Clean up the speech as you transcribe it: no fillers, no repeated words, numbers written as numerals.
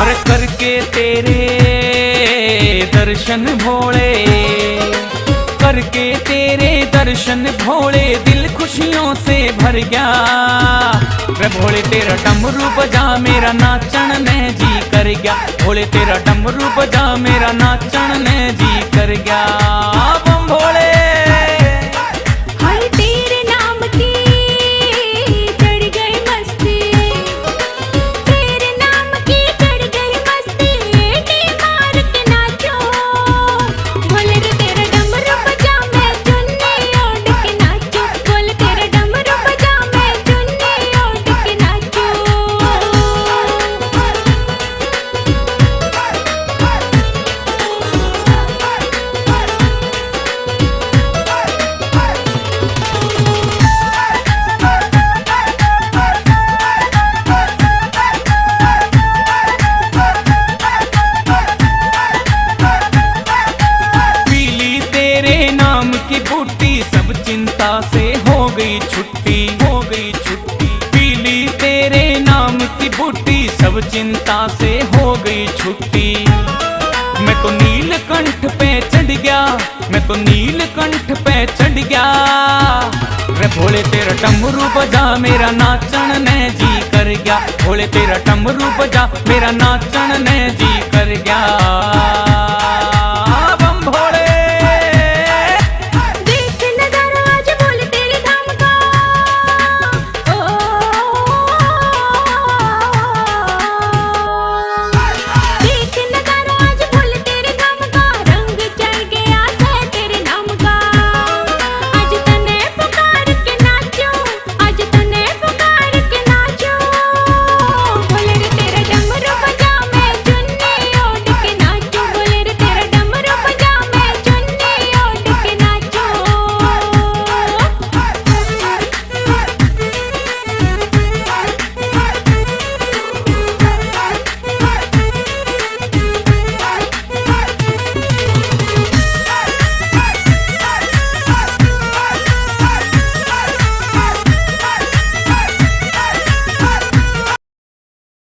और करके तेरे दर्शन भोले, करके तेरे दर्शन भोले दिल खुशियों से भर गया। रे भोले तेरा डमरू बजा मेरा नाचन ने जी कर गया। भोले तेरा डमरू बजा मेरा नाचन ने जी कर गया। बम भोले सब चिंता से हो गई छुट्टी, हो गई छुट्टी। पीली तेरे नाम की बूटी सब चिंता से हो गई छुट्टी। मैं तो नीलकंठ पे चढ़ गया, मैं तो नीलकंठ पे चढ़ गया। रे भोले तेरा डमरू बजा मेरा नाचन ने जी कर गया। भोले तेरा डमरू बजा मेरा नाचन ने जी कर गया।